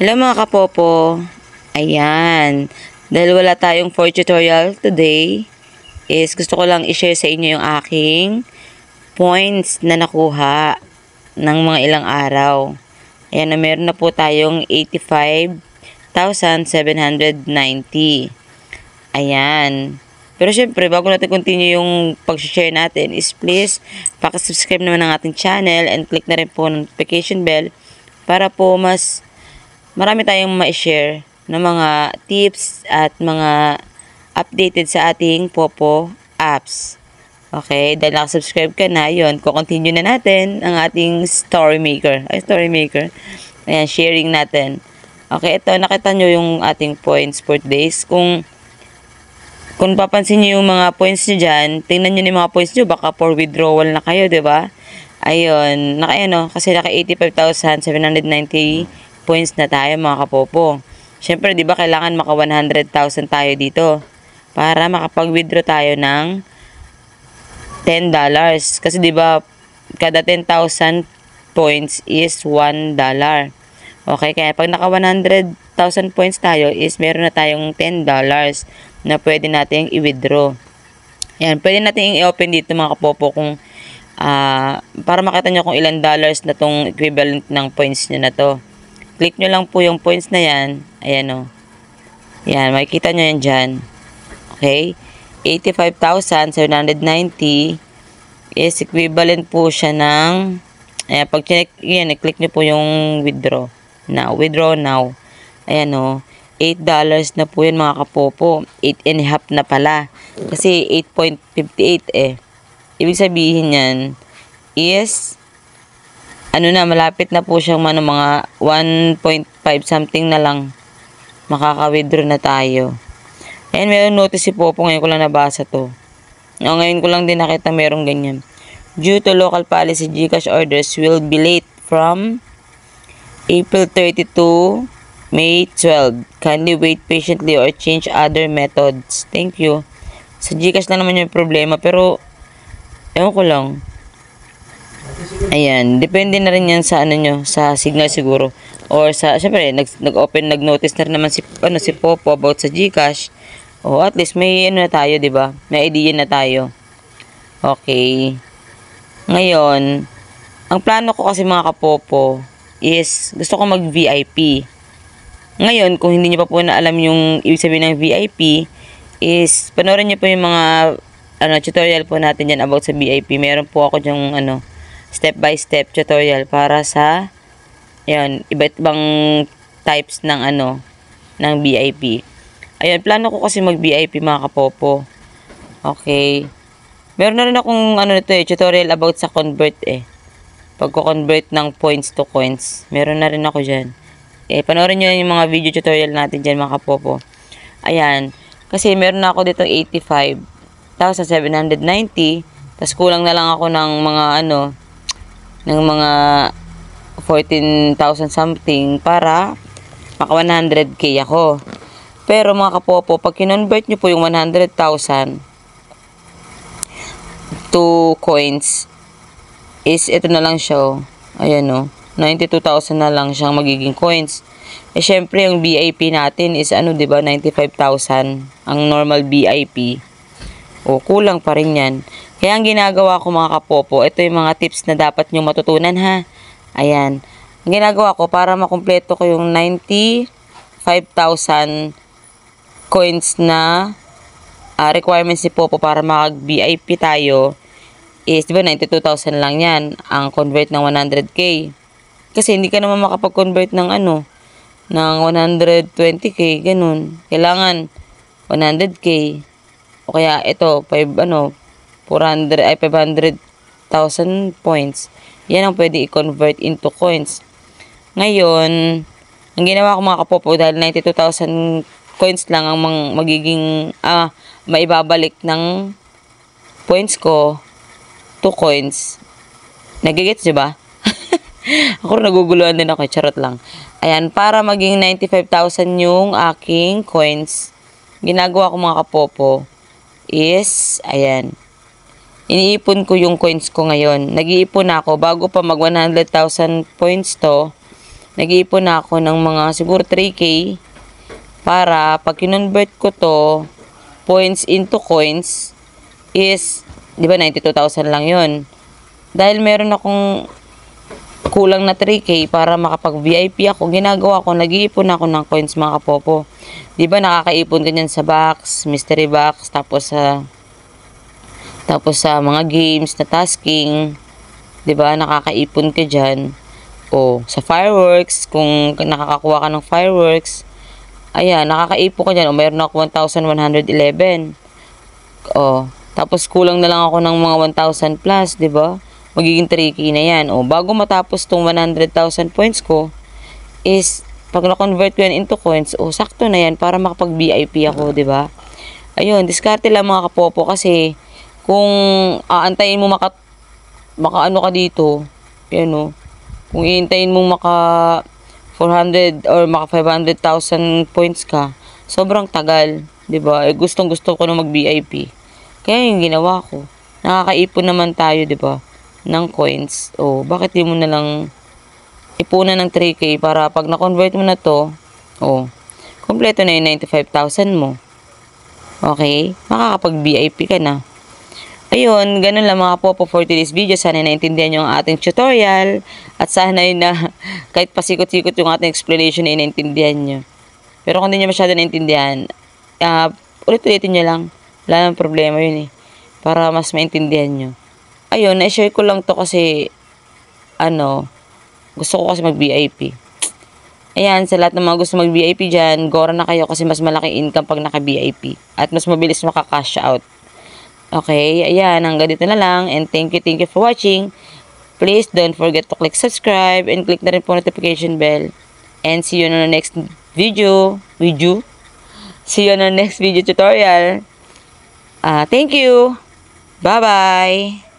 Hello mga kapopo. Ayan. Dahil wala tayong for tutorial today, is gusto ko lang i-share sa inyo yung aking points na nakuha ng mga ilang araw. Ayan na meron na po tayong 85,790. Ayan. Pero syempre, bago natin continue yung pag-share natin, is please, pakisubscribe naman ng ating channel and click na rin po ng notification bell para po mas marami tayong ma-share ng mga tips at mga updated sa ating Popo apps. Okay, dahil nakasubscribe ka na, yun, continue na natin ang ating story maker. Ayan, sharing natin. Okay, ito, nakita nyo yung ating points for today's. Kung papansin nyo yung mga points nyo dyan, tingnan nyo yung mga points nyo, baka for withdrawal na kayo, diba? Ayun, kasi naka 85,790 points na tayo mga kapopo. Siyempre, diba, kailangan maka 100,000 tayo dito para makapag-withdraw tayo ng $10. Kasi diba, kada 10,000 points is $1. Okay, kaya pag naka 100,000 points tayo is meron na tayong $10 na pwede nating i-withdraw. Yan, pwede nating i-open dito mga kapopo kung para makita nyo kung ilan dollars na tong equivalent ng points nyo na to. Click nyo lang po yung points na yan. Ayan o. Yan, makikita nyo yan dyan. Okay? 85,790 is equivalent po siya ng ayan, pag yan, click nyo po yung withdraw now. Withdraw now. Ayan o. $8 na po yan mga kapopo. 8.5 na pala. Kasi 8.58 eh. Ibig sabihin yan is malapit na po siyang mga 1.5 something na lang makaka-withdraw na tayo. Ayan, meron notice si Popo. Ngayon ko lang nabasa to. Ngayon ko lang din nakita merong ganyan. Due to local policy, GCash orders will be late from April 30 to May 12. Kindly wait patiently or change other methods. Thank you. Sa GCash lang naman yung problema, pero ewan ko lang. Ayan, depende na rin yan sa sa signal siguro. Or syempre, nag-notice na rin naman si Popo about sa GCash. O at least may na tayo, 'di ba? May idea na tayo. Okay. Ngayon, ang plano ko kasi mga kapopo is gusto ko mag-VIP. Ngayon, kung hindi niyo pa po na alam yung ibig sabihin ng VIP, is panoorin niyo po yung mga tutorial po natin diyan about sa VIP. Meron po ako yung step by step tutorial para sa iba't ibang types ng ng VIP. Ayun, plano ko kasi mag VIP mga kapopo. Okay. Meron na rin akong tutorial about sa convert pagko-convert ng points to coins. Meron na rin ako diyan. Panoorin niyo yung mga video tutorial natin diyan mga kapopo. Ayan, kasi meron na ako dito 85,790, tas kulang na lang ako ng mga 14,000 something para maka 100k ako. Pero mga kapopo, pag kinonvert nyo po yung 100,000 to coins, is ito na lang siya. Ayan 92,000 na lang siyang magiging coins. Syempre yung VIP natin is diba, 95,000 ang normal VIP. Kulang pa rin yan. Kaya ang ginagawa ko mga kapopo, ito yung mga tips na dapat nyo matutunan ha. Ayan. Ang ginagawa ko para makumpleto ko yung 95,000 coins na requirements ni Popo para mag-VIP tayo is diba 92,000 lang yan ang convert ng 100k. Kasi hindi ka naman makapag-convert ng ng 120k, ganun. Kailangan 100k. O kaya ito 500,000 points. Yan ang pwede i-convert into coins. Ngayon, ang ginawa ko mga kapopo, dahil 92,000 coins lang ang magiging maibabalik ng points ko to coins. Nagigets diba? Ako naguguluhan din ako, charot lang. Ayan, para maging 95,000 yung aking coins, ginagawa ko mga kapopo is, ayan, iniipon ko yung coins ko ngayon. Nag-iipon ako bago pa mag 100,000 points to. nag-iipon na ako ng mga siguro 3K para pag kinonvert ko to points into coins is, di ba 92,000 lang yun. Dahil meron akong kulang na 3K para makapag-VIP ako, ginagawa ko, nag-iipon ako ng coins mga kapopo. Di ba nakakaipon ka dyan sa box, mystery box, tapos sa mga games na tasking, di ba nakakaipon ka dyan. O sa fireworks, kung nakakakuha ka ng fireworks, ayan, nakakaipo ka dyan. O, mayroon ako 1,111. O, tapos kulang na lang ako ng mga 1,000 plus, di ba? Magiging 3K na yan. O, bago matapos tong 100,000 points ko, is, pag na-convert ko yan into coins, o, sakto na yan para makapag-VIP ako, di ba? Ayun, diskarte lang mga kapopo kasi, kung aantayin mo maka-ano ka dito, yan o, kung iintayin mo maka 400 or maka 500,000 points ka, sobrang tagal, 'di ba? Eh, gustong-gusto ko na mag-VIP. Kaya yung ginawa ko. Nakakaipon naman tayo, 'di ba? Ng coins. Oh, bakit di mo na lang ipunan ng 3K para pag na-convert mo na 'to, oh, kompleto na yung 95,000 mo. Okay? Makakapag-VIP ka na. Ayun, ganun lang mga popo for today's video. Sana naintindihan nyo ang ating tutorial. At sana na kahit pasikot-sikot yung ating explanation ay naintindihan nyo. Pero kung hindi nyo masyado naintindihan, ulit-ulitin nyo lang. Wala nang problema yun eh. Para mas maintindihan nyo. Ayun, na-share ko lang to kasi, gusto ko kasi mag-VIP. Ayan, sa lahat ng mga gusto mag-VIP dyan, gora na kayo kasi mas malaki income pag naka-VIP. At mas mabilis maka-cash out. Okay, ayan, hanggang dito na lang. And thank you for watching. Please don't forget to click subscribe and click na rin po notification bell. And see you on the next video. See you on the next video tutorial. Thank you. Bye-bye.